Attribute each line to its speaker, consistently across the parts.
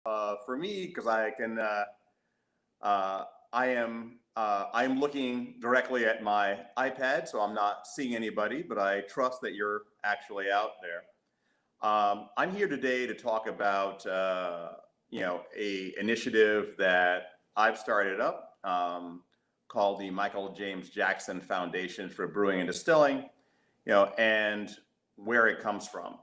Speaker 1: For me, because I can, uh, I'm looking directly at my iPad, so I'm not seeing anybody, but I trust that you're actually out there. I'm here today to talk about, a initiative that I've started up called the Michael James Jackson Foundation for Brewing and Distilling, and where it comes from.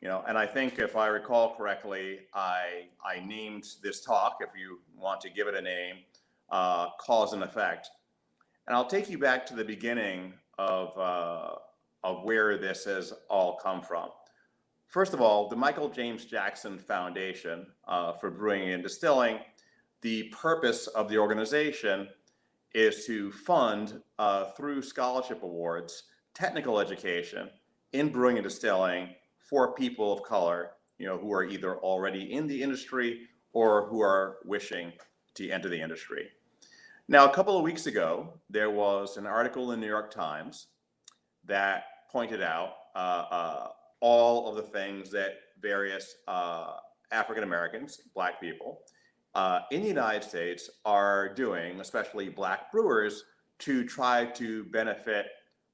Speaker 1: And I think if I recall correctly, I named this talk, if you want to give it a name, cause and effect. And I'll take you back to the beginning of where this has all come from. First of all, the Michael James Jackson Foundation for Brewing and Distilling, the purpose of the organization is to fund through scholarship awards, technical education in brewing and distilling for people of color, who are either already in the industry or who are wishing to enter the industry. Now, a couple of weeks ago, there was an article in the New York Times that pointed out all of the things that various African Americans, Black people, in the United States are doing, especially Black brewers, to try to benefit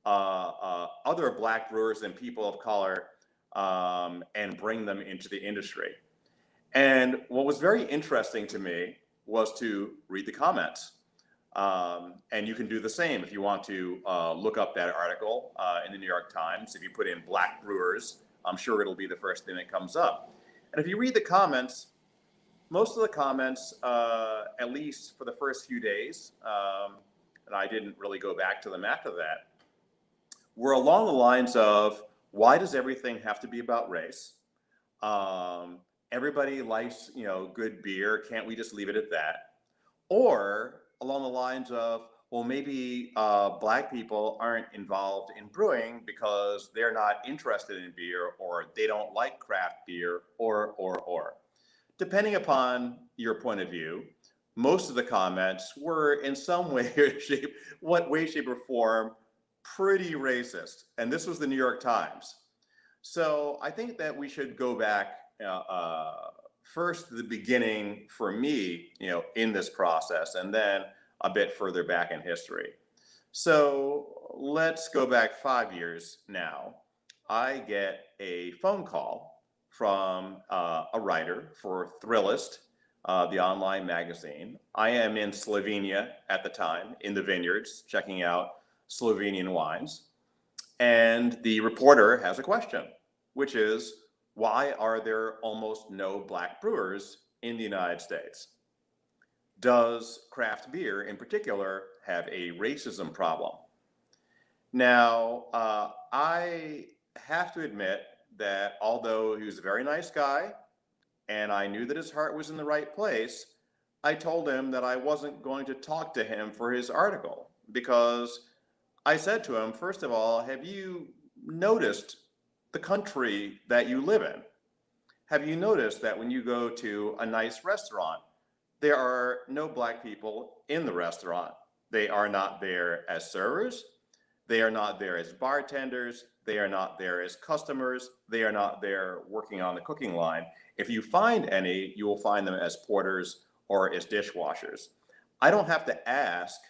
Speaker 1: other Black brewers and people of color and bring them into the industry. And what was very interesting to me was to read the comments. And you can do the same if you want to look up that article in the New York Times. If you put in Black brewers, I'm sure it'll be the first thing that comes up. And if you read the comments, most of the comments, at least for the first few days, and I didn't really go back to them after that, were along the lines of, why does everything have to be about race? Everybody likes, good beer. Can't we just leave it at that? Or along the lines of, well, maybe Black people aren't involved in brewing because they're not interested in beer, or they don't like craft beer, or. Depending upon your point of view, most of the comments were in some way, shape, or form, pretty racist. And this was the New York Times. So I think that we should go back first to the beginning for me, in this process, and then a bit further back in history. So let's go back 5 years now. I get a phone call from a writer for Thrillist, the online magazine. I am in Slovenia at the time, in the vineyards, checking out Slovenian wines. And the reporter has a question, which is, why are there almost no Black brewers in the United States? Does craft beer in particular have a racism problem? Now, I have to admit that although he was a very nice guy and I knew that his heart was in the right place, I told him that I wasn't going to talk to him for his article, because I said to him, first of all, have you noticed the country that you live in? Have you noticed that when you go to a nice restaurant, there are no Black people in the restaurant? They are not there as servers. They are not there as bartenders. They are not there as customers. They are not there working on the cooking line. If you find any, you will find them as porters or as dishwashers. I don't have to ask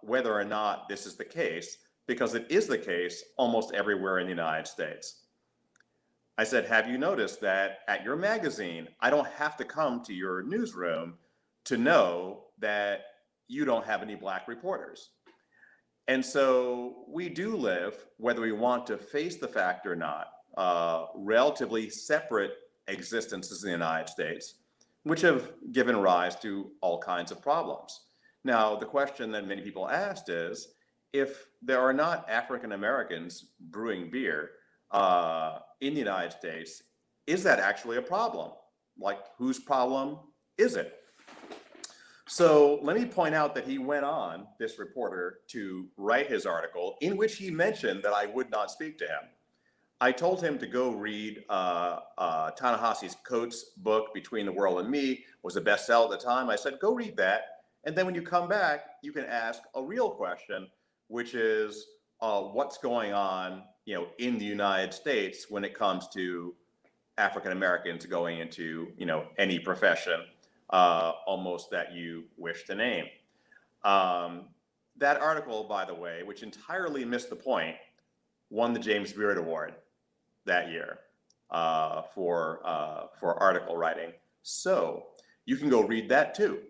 Speaker 1: whether or not this is the case, because it is the case almost everywhere in the United States. I said, have you noticed that at your magazine, I don't have to come to your newsroom to know that you don't have any Black reporters? And so we do live, whether we want to face the fact or not, relatively separate existences in the United States, which have given rise to all kinds of problems. Now, the question that many people asked is, if there are not African Americans brewing beer in the United States, is that actually a problem? Like, whose problem is it? So let me point out that he went on, this reporter, to write his article in which he mentioned that I would not speak to him. I told him to go read Ta-Nehisi Coates' book, Between the World and Me, was a bestseller at the time. I said, go read that. And then when you come back, you can ask a real question, which is what's going on, in the United States when it comes to African Americans going into, any profession, almost that you wish to name. That article, by the way, which entirely missed the point, won the James Beard Award that year for article writing. So you can go read that too.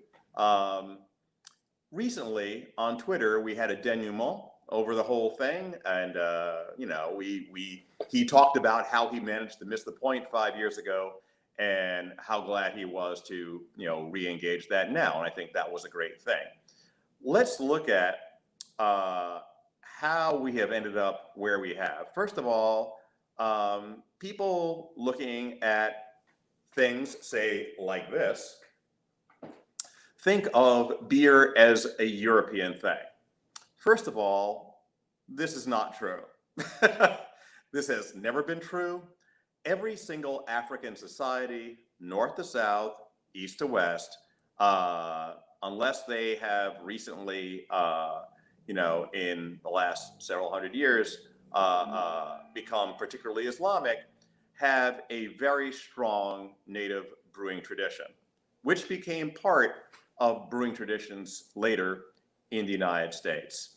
Speaker 1: Recently on Twitter, we had a denouement over the whole thing, and he talked about how he managed to miss the point 5 years ago, and how glad he was to re-engage that now. And I think that was a great thing. Let's look at how we have ended up where we have. First of all, people looking at things, say, like this, think of beer as a European thing. First of all, this is not true. This has never been true. Every single African society, north to south, east to west, unless they have recently, in the last several hundred years, become particularly Islamic, have a very strong native brewing tradition, which became part of brewing traditions later in the United States.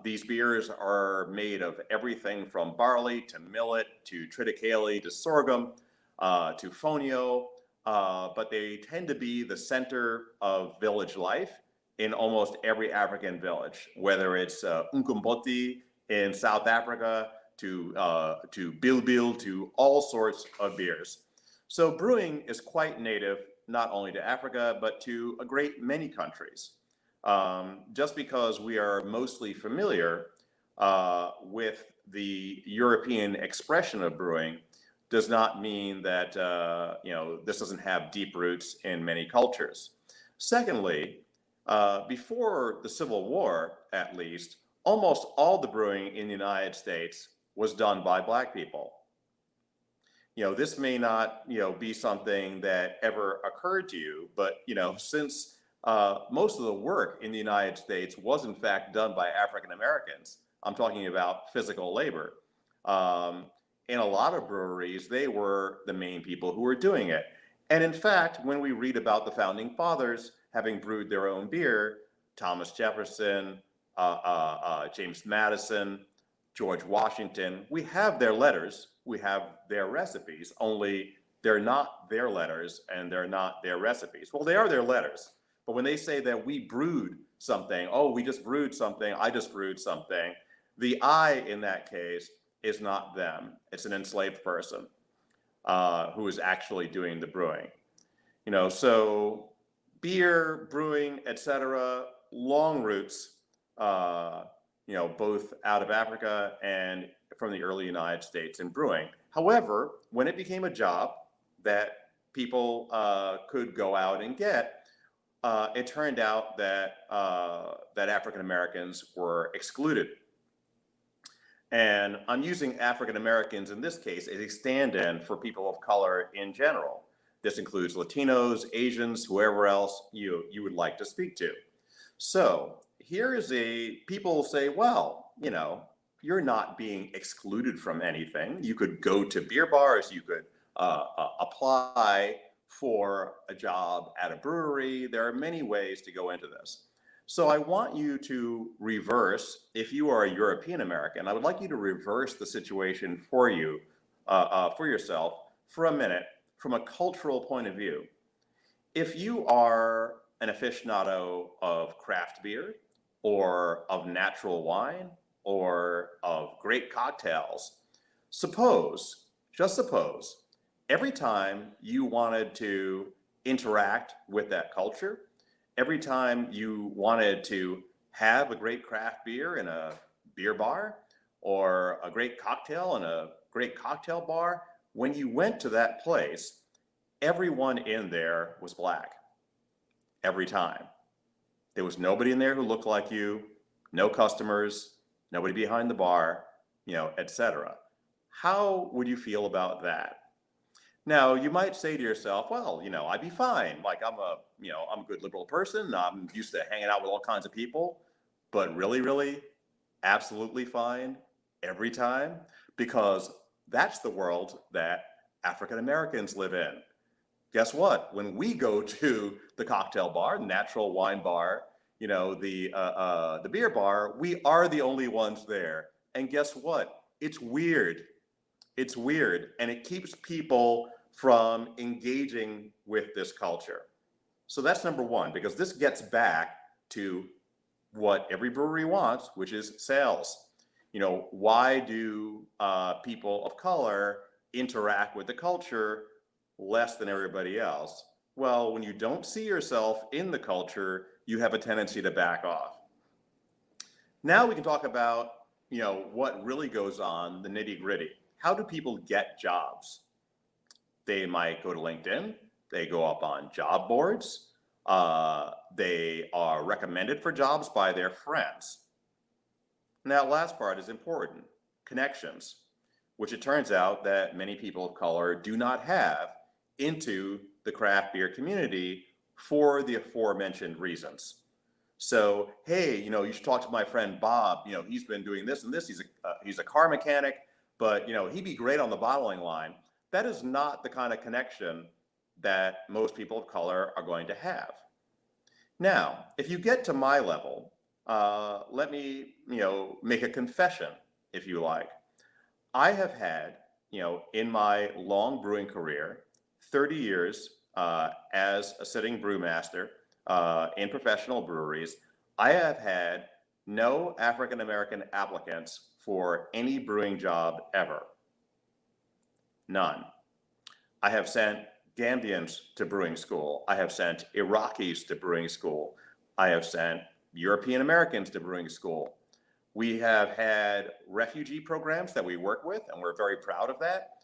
Speaker 1: These beers are made of everything from barley to millet to triticale to sorghum to fonio, but they tend to be the center of village life in almost every African village, whether it's Unkumboti in South Africa to Bilbil, to all sorts of beers. So brewing is quite native, not only to Africa, but to a great many countries. Just because we are mostly familiar with the European expression of brewing does not mean that this doesn't have deep roots in many cultures. Secondly, before the Civil War, at least, almost all the brewing in the United States was done by Black people. This may not, be something that ever occurred to you, but, since most of the work in the United States was in fact done by African Americans, I'm talking about physical labor. In a lot of breweries, they were the main people who were doing it. And in fact, when we read about the founding fathers having brewed their own beer, Thomas Jefferson, James Madison, George Washington, we have their letters, we have their recipes, only they're not their letters and they're not their recipes. Well, they are their letters, but when they say that we brewed something, oh, we just brewed something, I just brewed something, the I in that case is not them. It's an enslaved person who is actually doing the brewing. So beer, brewing, etc., long roots, both out of Africa and from the early United States in brewing. However, when it became a job that people could go out and get, it turned out that African Americans were excluded. And I'm using African Americans in this case as a stand-in for people of color in general. This includes Latinos, Asians, whoever else you would like to speak to. So here is people say, well, you're not being excluded from anything. You could go to beer bars, you could apply for a job at a brewery. There are many ways to go into this. So I want you to reverse, if you are a European American, I would like you to reverse the situation for yourself for a minute from a cultural point of view. If you are an aficionado of craft beer or of natural wine or of great cocktails, just suppose, every time you wanted to interact with that culture, every time you wanted to have a great craft beer in a beer bar or a great cocktail in a great cocktail bar, when you went to that place, everyone in there was Black. Every time. There was nobody in there who looked like you, no customers, nobody behind the bar, etc. How would you feel about that? Now, you might say to yourself, well, I'd be fine. Like I'm a good liberal person. I'm used to hanging out with all kinds of people, but really, absolutely fine every time, because that's the world that African Americans live in. Guess what? When we go to the cocktail bar, natural wine bar, the beer bar, we are the only ones there. And guess what? It's weird. It's weird, and it keeps people from engaging with this culture. So that's number one, because this gets back to what every brewery wants, which is sales. Why do people of color interact with the culture less than everybody else? Well, when you don't see yourself in the culture, you have a tendency to back off. Now we can talk about, what really goes on, the nitty gritty. How do people get jobs? They might go to LinkedIn. They go up on job boards. They are recommended for jobs by their friends. And that last part is important, connections, which it turns out that many people of color do not have into the craft beer community for the aforementioned reasons. So, hey, you should talk to my friend Bob. He's been doing this and this. He's a car mechanic, but he'd be great on the bottling line. That is not the kind of connection that most people of color are going to have. Now, if you get to my level, let me, make a confession, if you like. I have had, in my long brewing career, 30 years as a sitting brewmaster in professional breweries, I have had no African American applicants for any brewing job ever. None. I have sent Gambians to brewing school. I have sent Iraqis to brewing school. I have sent European Americans to brewing school. We have had refugee programs that we work with, and we're very proud of that,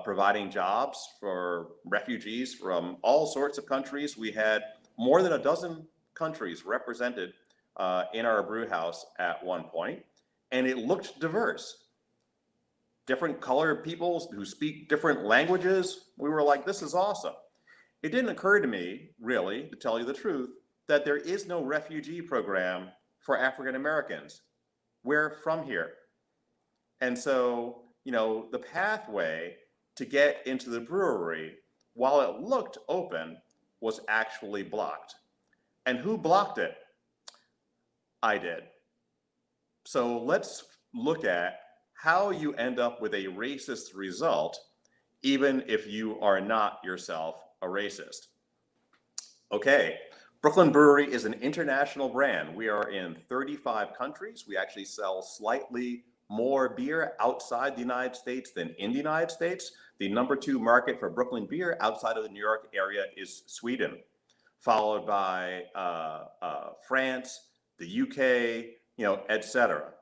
Speaker 1: providing jobs for refugees from all sorts of countries. We had more than a dozen countries represented in our brew house at one point, and it looked diverse. Different colored people who speak different languages. We were like, this is awesome. It didn't occur to me, really, to tell you the truth, that there is no refugee program for African Americans. We're from here. And so, the pathway to get into the brewery, while it looked open, was actually blocked. And who blocked it? I did. So let's look at how you end up with a racist result, even if you are not yourself a racist. Okay, Brooklyn Brewery is an international brand. We are in 35 countries. We actually sell slightly more beer outside the United States than in the United States. The number 2 market for Brooklyn beer outside of the New York area is Sweden, followed by France, the UK, etc.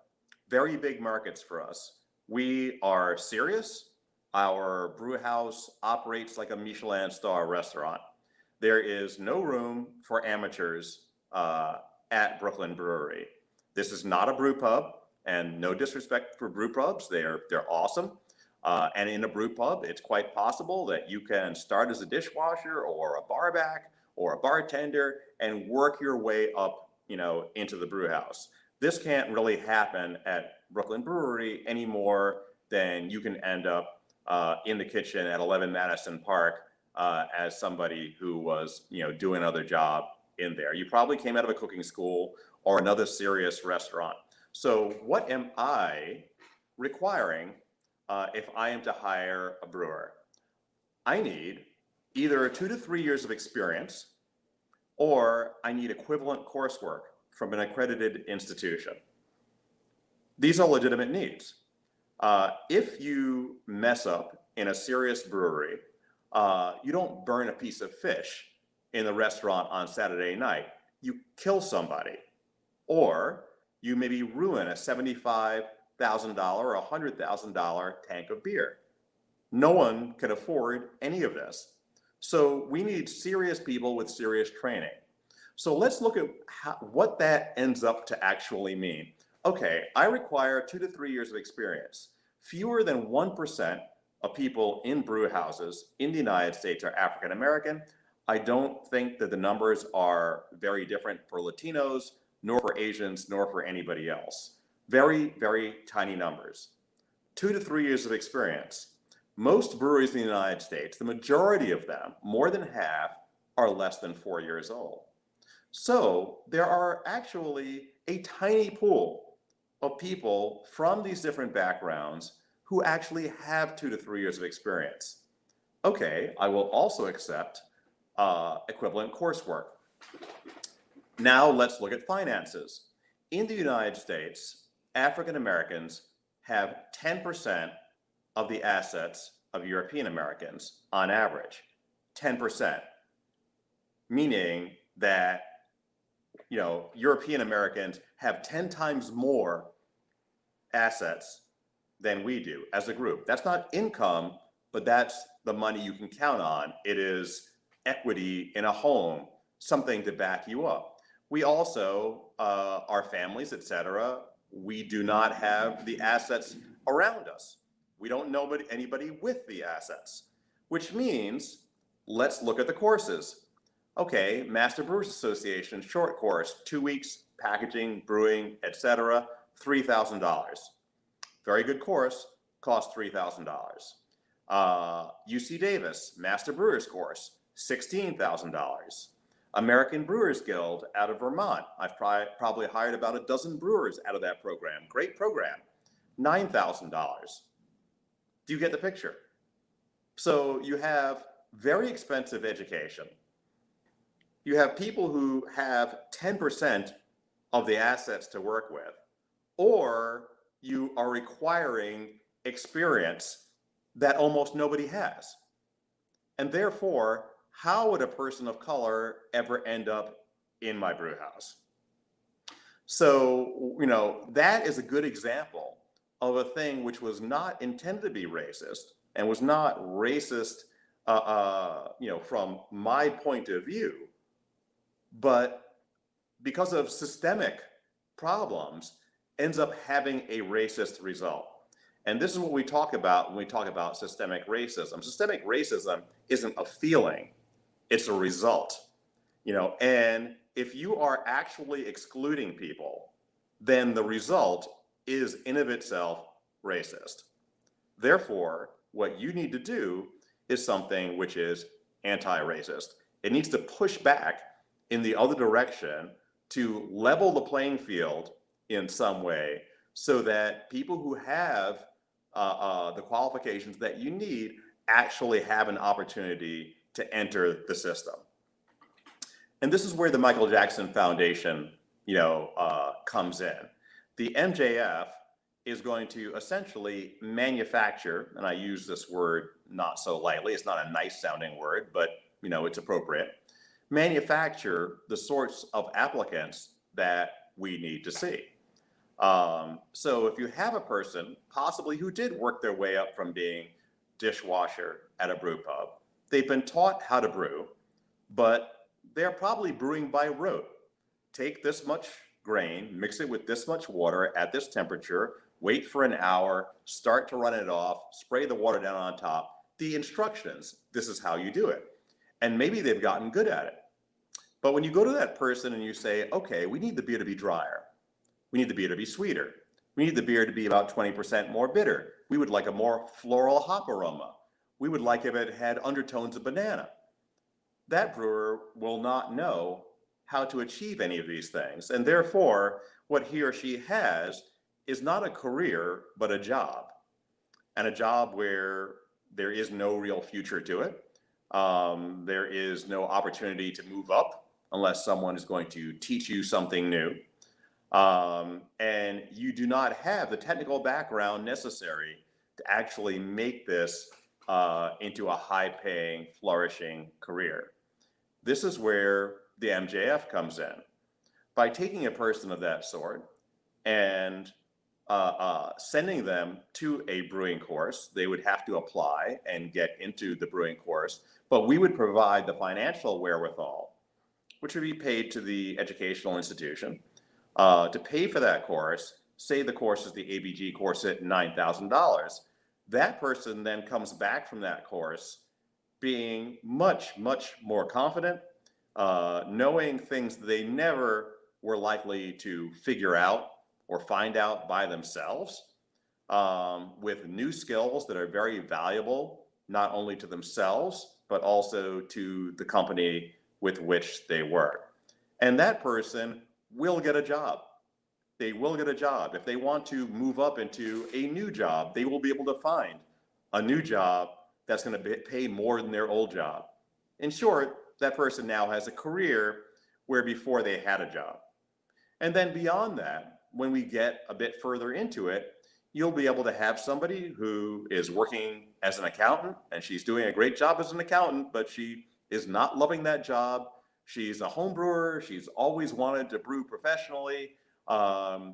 Speaker 1: Very big markets for us. We are serious. Our brew house operates like a Michelin star restaurant. There is no room for amateurs at Brooklyn Brewery. This is not a brew pub, and no disrespect for brew pubs. They're awesome. And in a brew pub, it's quite possible that you can start as a dishwasher or a barback or a bartender and work your way up, into the brew house. This can't really happen at Brooklyn Brewery any more than you can end up in the kitchen at 11 Madison Park as somebody who was, doing another job in there. You probably came out of a cooking school or another serious restaurant. So what am I requiring if I am to hire a brewer? I need either 2 to 3 years of experience, or I need equivalent coursework from an accredited institution. These are legitimate needs. If you mess up in a serious brewery, you don't burn a piece of fish in the restaurant on Saturday night. You kill somebody, or you maybe ruin a $75,000 or $100,000 tank of beer. No one can afford any of this. So we need serious people with serious training. So let's look at what that ends up to actually mean. Okay, I require 2 to 3 years of experience. Fewer than 1% of people in brew houses in the United States are African American. I don't think that the numbers are very different for Latinos, nor for Asians, nor for anybody else. Very, very tiny numbers. 2 to 3 years of experience. Most breweries in the United States, the majority of them, more than half, are less than 4 years old. So there are actually a tiny pool of people from these different backgrounds who actually have 2 to 3 years of experience. Okay, I will also accept equivalent coursework. Now let's look at finances. In the United States, African Americans have 10% of the assets of European Americans on average. 10%. Meaning that, European Americans have 10 times more assets than we do as a group. That's not income, but that's the money you can count on. It is equity in a home, something to back you up. We also, our families, etc., we do not have the assets around us. We don't know anybody with the assets, which means let's look at the courses. Okay, Master Brewers Association, short course, 2 weeks, packaging, brewing, etc., $3,000. Very good course, cost $3,000. UC Davis, Master Brewers course, $16,000. American Brewers Guild out of Vermont. I've probably hired about a dozen brewers out of that program. Great program, $9,000. Do you get the picture? So you have very expensive education. You have people who have 10% of the assets to work with, or you are requiring experience that almost nobody has. And therefore, how would a person of color ever end up in my brew house? So, that is a good example of a thing which was not intended to be racist and was not racist, from my point of view, but because of systemic problems, ends up having a racist result. And this is what we talk about when we talk about systemic racism. Systemic racism isn't a feeling, it's a result. And if you are actually excluding people, then the result is in of itself racist. Therefore, what you need to do is something which is anti-racist. It needs to push back in the other direction to level the playing field in some way so that people who have the qualifications that you need actually have an opportunity to enter the system. And this is where the Michael Jackson Foundation, comes in. The MJF is going to essentially manufacture, and I use this word not so lightly, it's not a nice sounding word, but it's appropriate, manufacture the sorts of applicants that we need to see. So if you have a person possibly who did work their way up from being dishwasher at a brew pub, they've been taught how to brew, but they're probably brewing by rote. Take this much grain, mix it with this much water at this temperature, wait for an hour, start to run it off, spray the water down on top. The instructions, this is how you do it. And maybe they've gotten good at it. But when you go to that person and you say, okay, we need the beer to be drier. We need the beer to be sweeter. We need the beer to be about 20% more bitter. We would like a more floral hop aroma. We would like if it had undertones of banana. That brewer will not know how to achieve any of these things. And therefore, what he or she has is not a career, but a job. And a job where there is no real future to it. There is no opportunity to move up unless someone is going to teach you something new. And you do not have the technical background necessary to actually make this into a high-paying, flourishing career. This is where the MJF comes in. By taking a person of that sort and sending them to a brewing course, they would have to apply and get into the brewing course, but we would provide the financial wherewithal, which would be paid to the educational institution, to pay for that course. Say the course is the ABG course at $9,000. That person then comes back from that course being much, much more confident, knowing things that they never were likely to figure out or find out by themselves. with new skills that are very valuable, not only to themselves, but also to the company with which they work. And that person will get a job. They will get a job. If they want to move up into a new job, they will be able to find a new job that's going to pay more than their old job. In short, that person now has a career where before they had a job. And then beyond that, when we get a bit further into it, you'll be able to have somebody who is working as an accountant and she's doing a great job as an accountant, but she is not loving that job. She's a home brewer. She's always wanted to brew professionally.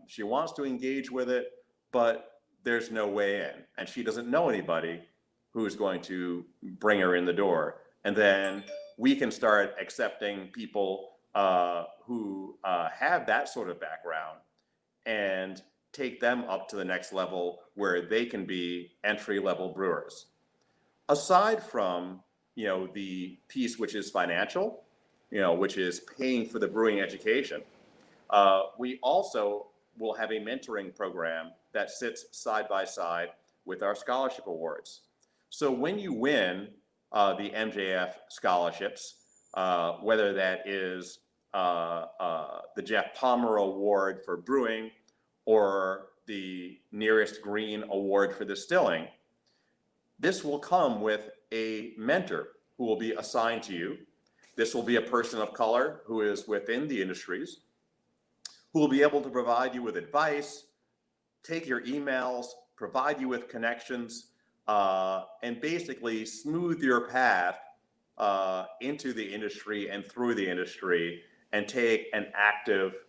Speaker 1: She wants to engage with it, but there's no way in. And she doesn't know anybody who's going to bring her in the door. And then we can start accepting people who have that sort of background and take them up to the next level where they can be entry-level brewers. Aside from, the piece which is financial, which is paying for the brewing education, we also will have a mentoring program that sits side by side with our scholarship awards. So when you win the MJF scholarships, whether that is the Jeff Palmer Award for brewing or the Nearest Green Award for distilling, this will come with a mentor who will be assigned to you. This will be a person of color who is within the industries, who will be able to provide you with advice, take your emails, provide you with connections, and basically smooth your path into the industry and through the industry and take an active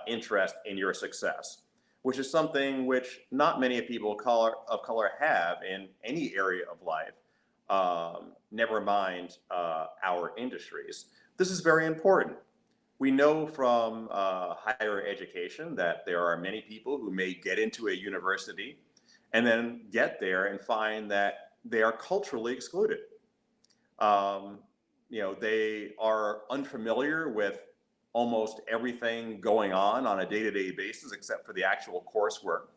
Speaker 1: interest in your success, which is something which not many people of color have in any area of life, never mind our industries. This is very important. We know from higher education that there are many people who may get into a university and then get there and find that they are culturally excluded. They are unfamiliar with almost everything going on a day-to-day basis except for the actual coursework.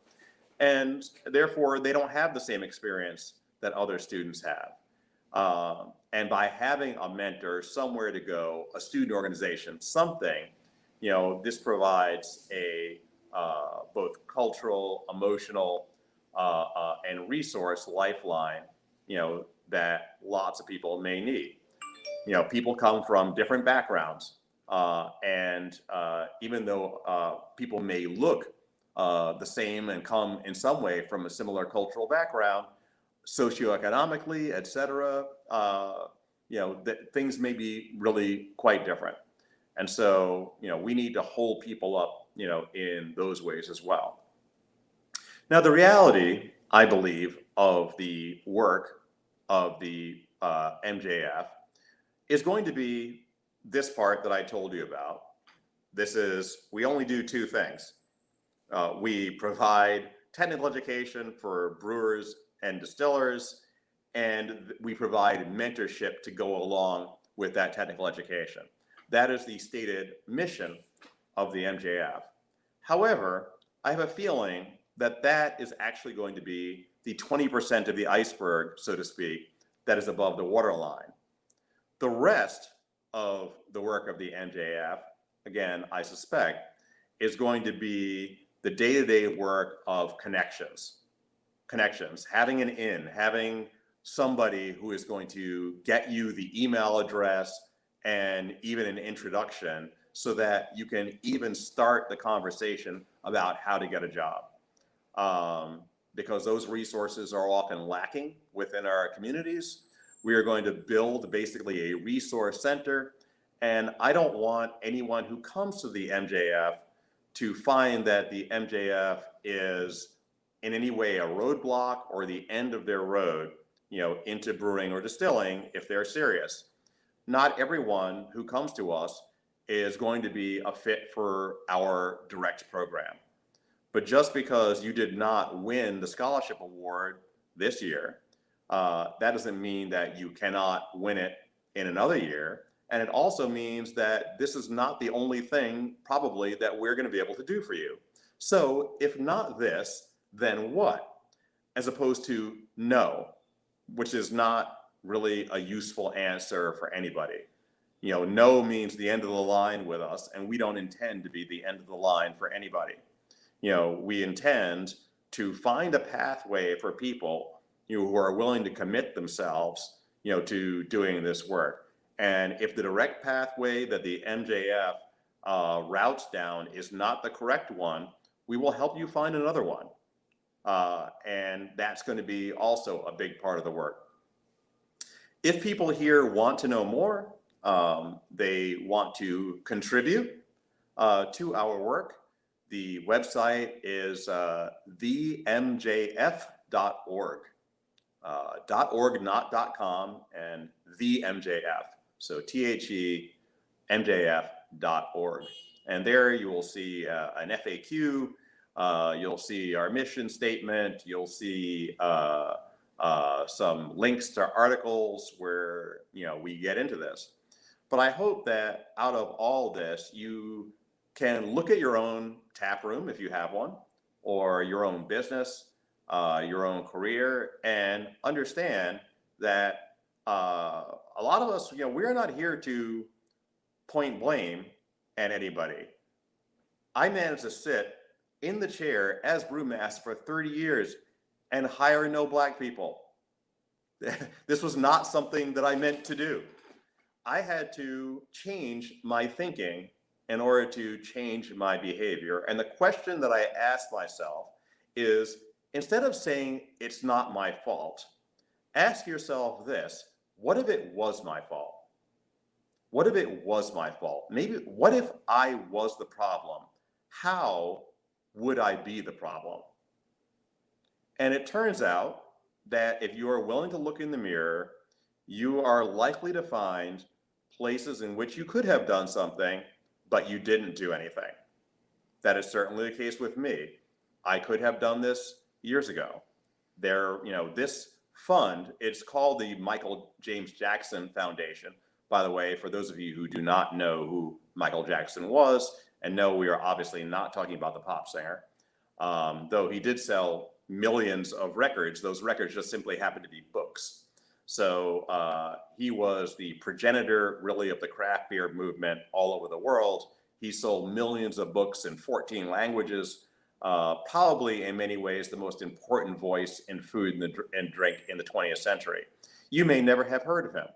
Speaker 1: And therefore, they don't have the same experience that other students have. And by having a mentor, somewhere to go, a student organization, something, this provides a both cultural, emotional, and resource lifeline, that lots of people may need. People come from different backgrounds. And even though people may look the same and come in some way from a similar cultural background, socioeconomically, et cetera, things may be really quite different. And so, we need to hold people up, in those ways as well. Now, the reality, I believe, of the work of the MJF is going to be this part that I told you about. This is, we only do two things. We provide technical education for brewers and distillers, and we provide mentorship to go along with that technical education. That is the stated mission of the MJF. However, I have a feeling that that is actually going to be the 20% of the iceberg, so to speak, that is above the waterline. The rest of the work of the MJF, again, I suspect, is going to be the day-to-day work of connections, having an in, having somebody who is going to get you the email address and even an introduction so that you can even start the conversation about how to get a job. Because those resources are often lacking within our communities. We are going to build basically a resource center. And I don't want anyone who comes to the MJF to find that the MJF is in any way a roadblock or the end of their road, into brewing or distilling if they're serious. Not everyone who comes to us is going to be a fit for our direct program. But just because you did not win the scholarship award this year, that doesn't mean that you cannot win it in another year. And it also means that this is not the only thing probably that we're going to be able to do for you. So if not this, then what? As opposed to no, which is not really a useful answer for anybody. You know, no means the end of the line with us, and we don't intend to be the end of the line for anybody. You know, we intend to find a pathway for people, you know, who are willing to commit themselves, you know, to doing this work. And if the direct pathway that the MJF routes down is not the correct one, we will help you find another one. And that's going to be also a big part of the work. If people here want to know more, they want to contribute to our work, the website is themjf.org. .org, not .com, and the MJF. So THEMJF.org. And there you will see an FAQ. You'll see our mission statement. You'll see some links to articles where, you know, we get into this. But I hope that out of all this, you can look at your own tap room if you have one, or your own business, your own career, and understand that a lot of us, you know, we're not here to point blame at anybody. I managed to sit in the chair as brewmaster for 30 years and hire no black people. This was not something that I meant to do. I had to change my thinking in order to change my behavior. And the question that I asked myself is, instead of saying it's not my fault, ask yourself this: what if it was my fault? What if it was my fault? Maybe, what if I was the problem? How would I be the problem? And it turns out that if you are willing to look in the mirror, you are likely to find places in which you could have done something, but you didn't do anything. That is certainly the case with me. I could have done this years ago. There, you know, this fund, it's called the Michael James Jackson Foundation. By the way, for those of you who do not know who Michael Jackson was, and no, we are obviously not talking about the pop singer, though he did sell millions of records. Those records just simply happened to be books. So he was the progenitor, really, of the craft beer movement all over the world. He sold millions of books in 14 languages, probably in many ways the most important voice in food and drink in the 20th century. You may never have heard of him,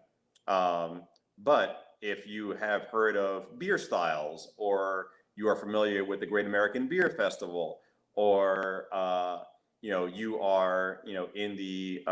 Speaker 1: but if you have heard of beer styles, or you are familiar with the Great American Beer Festival, or you know, you are, you know, in the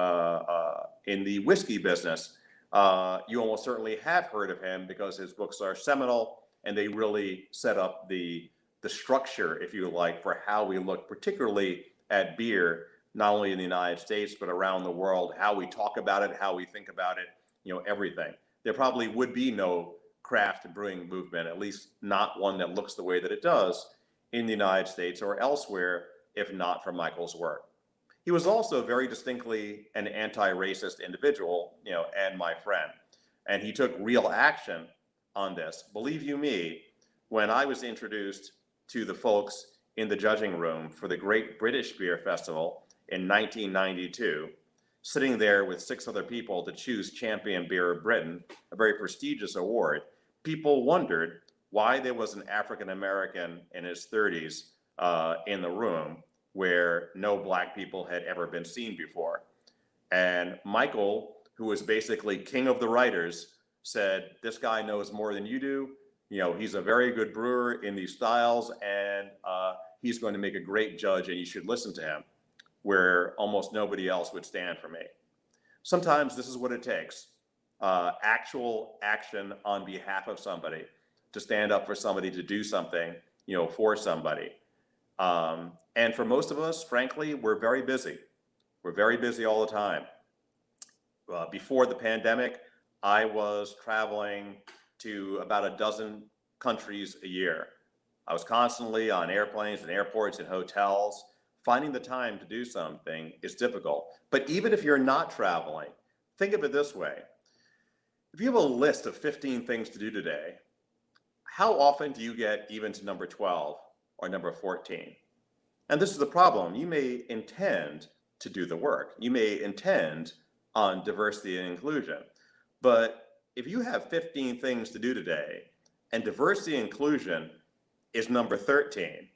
Speaker 1: whiskey business, you almost certainly have heard of him, because his books are seminal, and they really set up the structure, if you like, for how we look particularly at beer, not only in the United States, but around the world, how we talk about it, how we think about it, you know, everything. There probably would be no craft brewing movement, at least not one that looks the way that it does in the United States or elsewhere, if not for Michael's work. He was also very distinctly an anti-racist individual, you know, and my friend. And he took real action on this. Believe you me, when I was introduced to the folks in the judging room for the Great British Beer Festival in 1992, sitting there with 6 other people to choose Champion Beer of Britain, a very prestigious award, people wondered why there was an African American in his 30s in the room where no black people had ever been seen before. And Michael, who was basically king of the writers, said, this guy knows more than you do. You know, he's a very good brewer in these styles, and he's going to make a great judge, and you should listen to him, where almost nobody else would stand for me. Sometimes this is what it takes, actual action on behalf of somebody, to stand up for somebody, to do something, you know, for somebody. And for most of us, frankly, we're very busy. We're very busy all the time. Before the pandemic, I was traveling to about a dozen countries a year. I was constantly on airplanes and airports and hotels. Finding the time to do something is difficult. But even if you're not traveling, think of it this way. If you have a list of 15 things to do today, how often do you get even to number 12 or number 14? And this is the problem. You may intend to do the work. You may intend on diversity and inclusion. But if you have 15 things to do today and diversity and inclusion is number 13,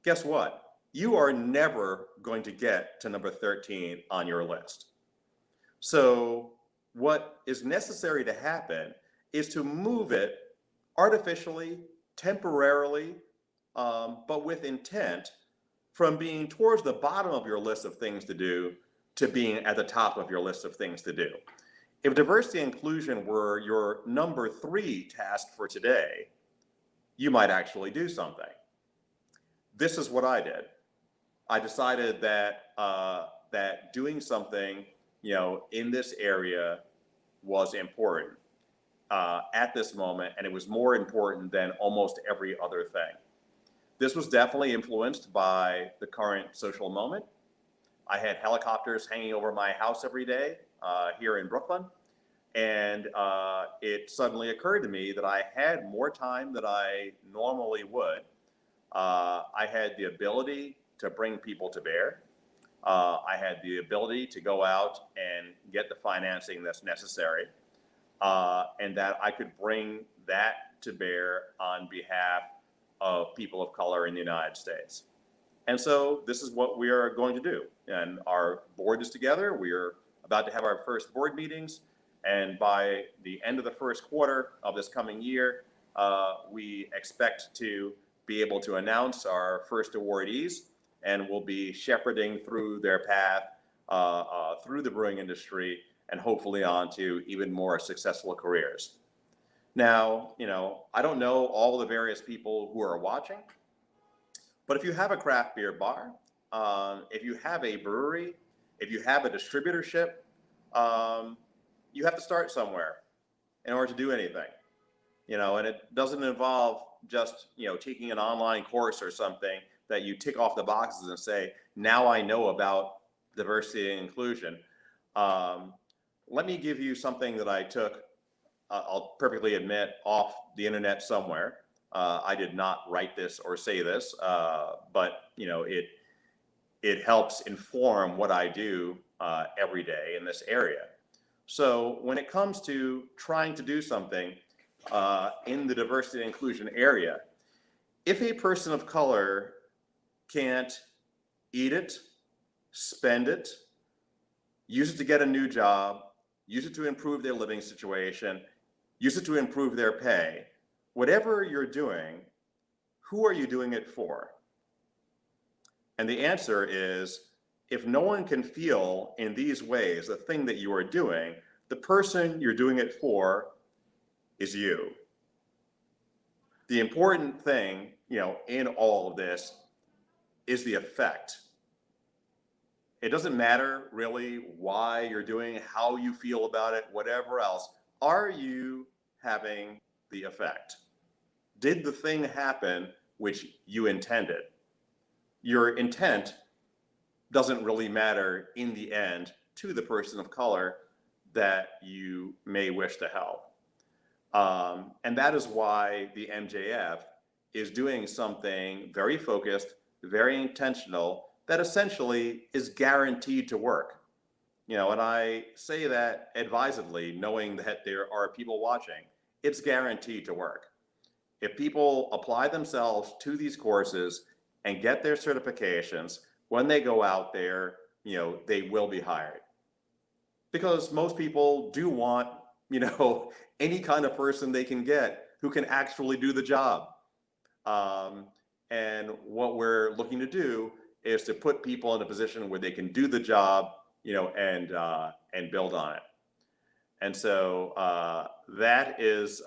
Speaker 1: guess what? You are never going to get to number 13 on your list. So what is necessary to happen is to move it artificially, temporarily, but with intent, from being towards the bottom of your list of things to do to being at the top of your list of things to do. If diversity and inclusion were your number 3 task for today, you might actually do something. This is what I did. I decided that that doing something, in this area was important at this moment, and it was more important than almost every other thing. This was definitely influenced by the current social moment. I had helicopters hanging over my house every day here in Brooklyn, and it suddenly occurred to me that I had more time than I normally would. I had the ability to bring people to bear. I had the ability to go out and get the financing that's necessary, and that I could bring that to bear on behalf of people of color in the United States. And so this is what we are going to do. And our board is together. We are about to have our first board meetings. And by the end of the first quarter of this coming year, we expect to be able to announce our first awardees, and we'll be shepherding through their path through the brewing industry and hopefully on to even more successful careers. Now, I don't know all the various people who are watching, but if you have a craft beer bar, if you have a brewery, if you have a distributorship, you have to start somewhere in order to do anything, and it doesn't involve just, taking an online course or something that you tick off the boxes and say, now I know about diversity and inclusion. Let me give you something that I took, I'll perfectly admit, off the internet somewhere. I did not write this or say this, but it helps inform what I do every day in this area. So when it comes to trying to do something in the diversity and inclusion area, if a person of color can't eat it, spend it, use it to get a new job, use it to improve their living situation, use it to improve their pay, whatever you're doing, who are you doing it for? And the answer is, if no one can feel in these ways the thing that you are doing, the person you're doing it for is you. The important thing, in all of this is the effect. It doesn't matter really why you're doing, how you feel about it, whatever else. Are you having the effect? Did the thing happen which you intended? Your intent doesn't really matter in the end to the person of color that you may wish to help. And that is why the MJF is doing something very focused, very intentional, that essentially is guaranteed to work. And I say that advisedly, knowing that there are people watching. It's guaranteed to work. If people apply themselves to these courses and get their certifications, when they go out there, they will be hired. Because most people do want, any kind of person they can get who can actually do the job. And what we're looking to do is to put people in a position where they can do the job, and build on it. And so that is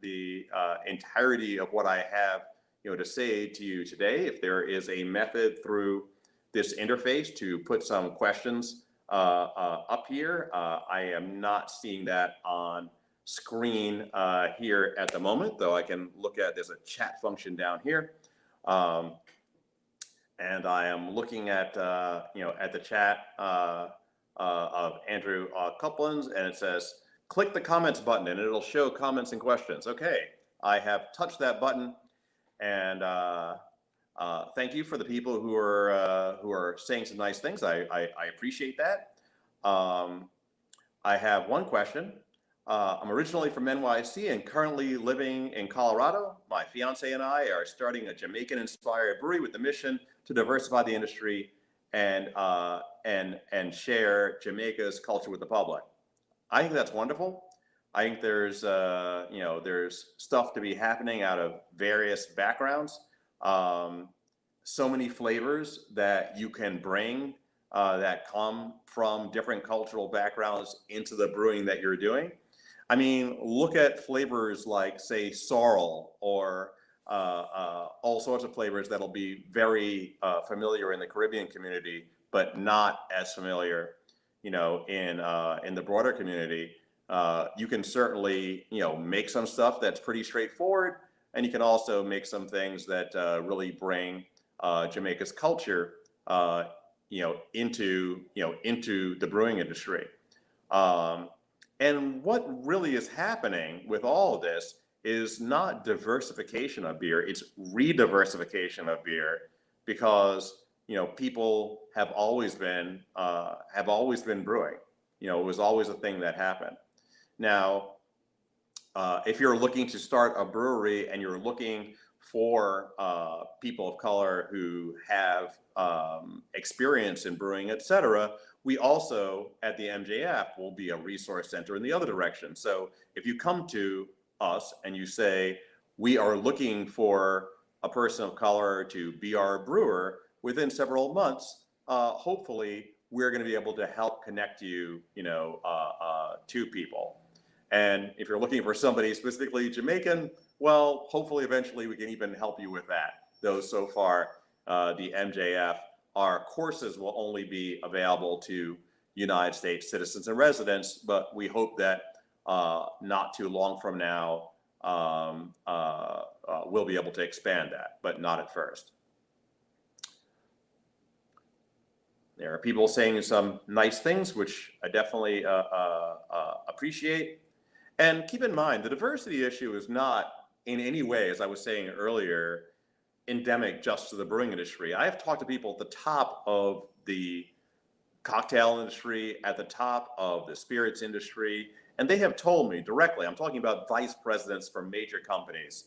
Speaker 1: the entirety of what I have, to say to you today. If there is a method through this interface to put some questions up here, I am not seeing that on screen here at the moment, though I can look at, there's a chat function down here. And I am looking at, at the chat of Andrew Couplands, and it says, click the comments button and it'll show comments and questions. Okay, I have touched that button, and Thank you for the people who are saying some nice things. I appreciate that. Um, I have one question. I'm originally from NYC and currently living in Colorado. My fiance and I are starting a Jamaican-inspired brewery with the mission to diversify the industry and share Jamaica's culture with the public. I think that's wonderful. I think there's stuff to be happening out of various backgrounds. Um, so many flavors that you can bring that come from different cultural backgrounds into the brewing that you're doing. I mean, look at flavors like, say, sorrel or all sorts of flavors that'll be very familiar in the Caribbean community, but not as familiar, in the broader community. You can certainly, make some stuff that's pretty straightforward, and you can also make some things that really bring Jamaica's culture, into the brewing industry. Um, and what really is happening with all of this is not diversification of beer; it's re-diversification of beer, because people have always been brewing. It was always a thing that happened. Now, if you're looking to start a brewery and you're looking for people of color who have experience in brewing, et cetera, we also at the MJF will be a resource center in the other direction. So if you come to us and you say, we are looking for a person of color to be our brewer, within several months, hopefully we're going to be able to help connect you, to people. And if you're looking for somebody specifically Jamaican, well, hopefully eventually we can even help you with that. Though so far, the MJF, our courses will only be available to United States citizens and residents, but we hope that not too long from now, we'll be able to expand that, but not at first. There are people saying some nice things, which I definitely appreciate. And keep in mind, the diversity issue is not in any way, as I was saying earlier, endemic just to the brewing industry. I have talked to people at the top of the cocktail industry, at the top of the spirits industry, and they have told me directly, I'm talking about vice presidents from major companies,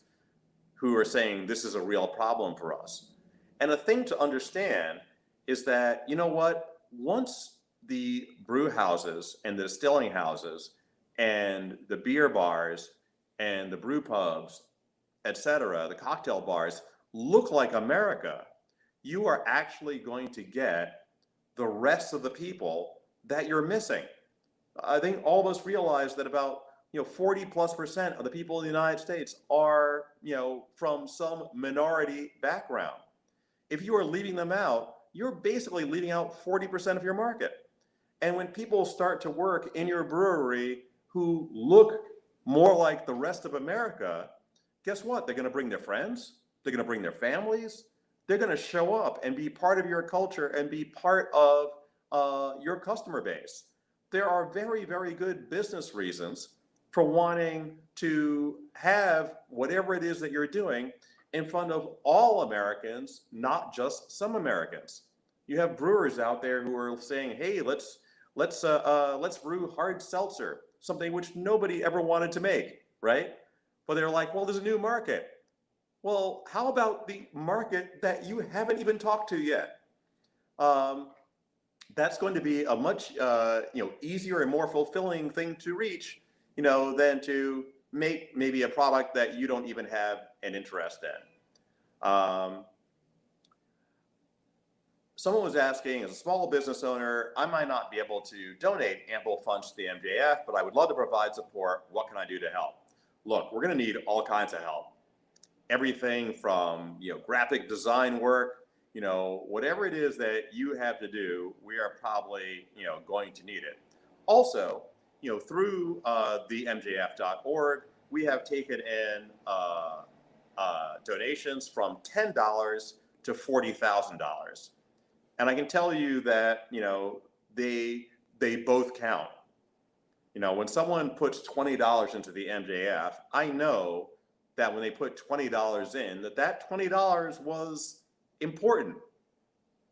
Speaker 1: who are saying this is a real problem for us. And the thing to understand is that, you know what, once the brew houses and the distilling houses and the beer bars and the brew pubs, et cetera, the cocktail bars look like America, you are actually going to get the rest of the people that you're missing. I think all of us realize that about 40+% of the people in the United States are from some minority background. If you are leaving them out, you're basically leaving out 40% of your market. And when people start to work in your brewery who look more like the rest of America, guess what? They're going to bring their friends, they're going to bring their families, they're going to show up and be part of your culture and be part of your customer base. There are very, very good business reasons for wanting to have whatever it is that you're doing in front of all Americans, not just some Americans. You have brewers out there who are saying, "Hey, let's brew hard seltzer," something which nobody ever wanted to make, right? But they're like, "Well, there's a new market." Well, how about the market that you haven't even talked to yet? Um, that's going to be a much easier and more fulfilling thing to reach, than to make maybe a product that you don't even have an interest in. Someone was asking, as a small business owner, I might not be able to donate ample funds to the MJF, but I would love to provide support. What can I do to help? Look, we're going to need all kinds of help. Everything from graphic design work, whatever it is that you have to do, we are probably going to need it. Also, through the MJF.org, we have taken in donations from $10 to $40,000. And I can tell you that, they both count. When someone puts $20 into the MJF, I know that when they put $20 in, that $20 was important.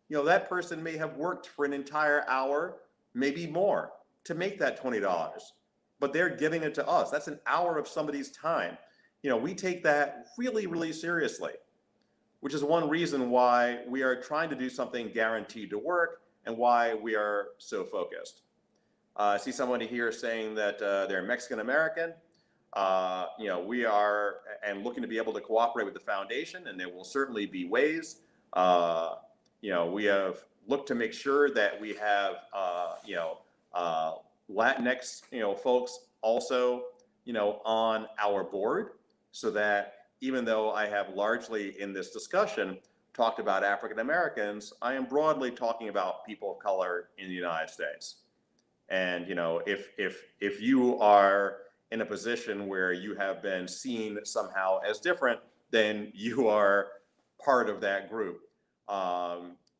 Speaker 1: You know, that person may have worked for an entire hour, maybe more, to make that $20, but they're giving it to us. That's an hour of somebody's time. You know, we take that really, really seriously, which is one reason why we are trying to do something guaranteed to work and why we are so focused. I see somebody here saying that they're Mexican American. You know, we are and looking to be able to cooperate with the foundation, and there will certainly be ways. You know, we have looked to make sure that we have, you know, Latinx, you know, folks also, you know, on our board, so that even though I have largely in this discussion talked about African Americans, I am broadly talking about people of color in the United States. And, you know, if you are in a position where you have been seen somehow as different, then you are part of that group.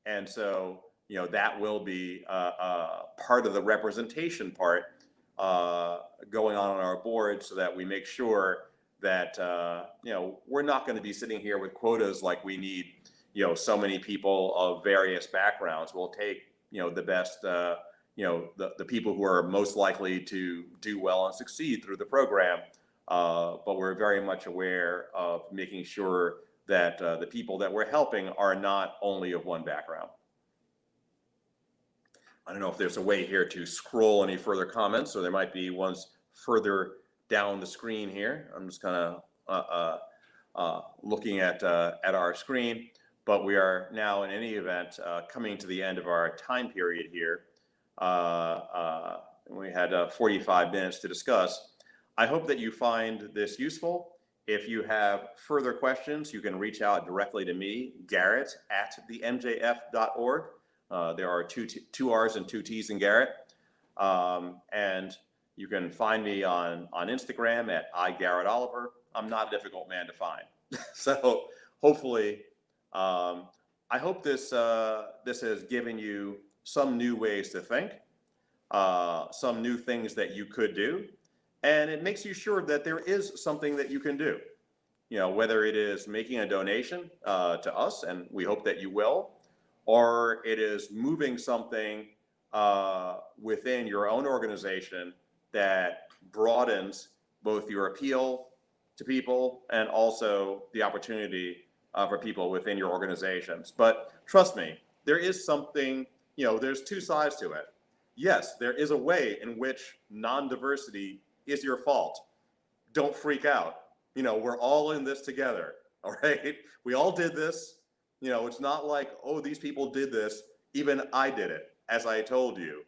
Speaker 1: And so, you know, that will be part of the representation part going on our board, so that we make sure that, you know, we're not going to be sitting here with quotas like we need, you know, so many people of various backgrounds. We'll take, you know, the best, you know, the people who are most likely to do well and succeed through the program. But we're very much aware of making sure that the people that we're helping are not only of one background. I don't know if there's a way here to scroll any further comments, so there might be ones further down the screen here. I'm just kind of looking at our screen, but we are now in any event coming to the end of our time period here. We had 45 minutes to discuss. I hope that you find this useful. If you have further questions, you can reach out directly to me, Garrett at themjf.org. There are two R's and two T's in Garrett. And you can find me on Instagram at iGarrettOliver. I'm not a difficult man to find. So hopefully, I hope this has given you some new ways to think, some new things that you could do, and it makes you sure that there is something that you can do. You know, whether it is making a donation to us, and we hope that you will, or it is moving something within your own organization that broadens both your appeal to people and also the opportunity for people within your organizations. But trust me, there is something, you know, there's two sides to it. Yes, there is a way in which non-diversity is your fault. Don't freak out. You know, we're all in this together, all right? We all did this. You know, it's not like, oh, these people did this, even I did it, as I told you.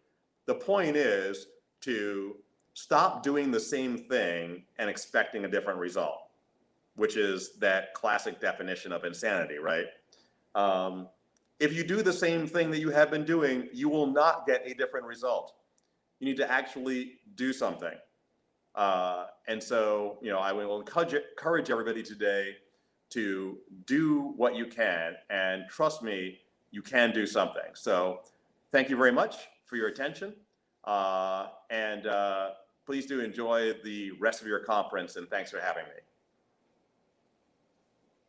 Speaker 1: The point is to stop doing the same thing and expecting a different result, which is that classic definition of insanity, right? If you do the same thing that you have been doing, you will not get a different result. You need to actually do something. And so, you know, I will encourage everybody today to do what you can, and trust me, you can do something. So thank you very much for your attention. And please do enjoy the rest of your conference, and thanks for having me.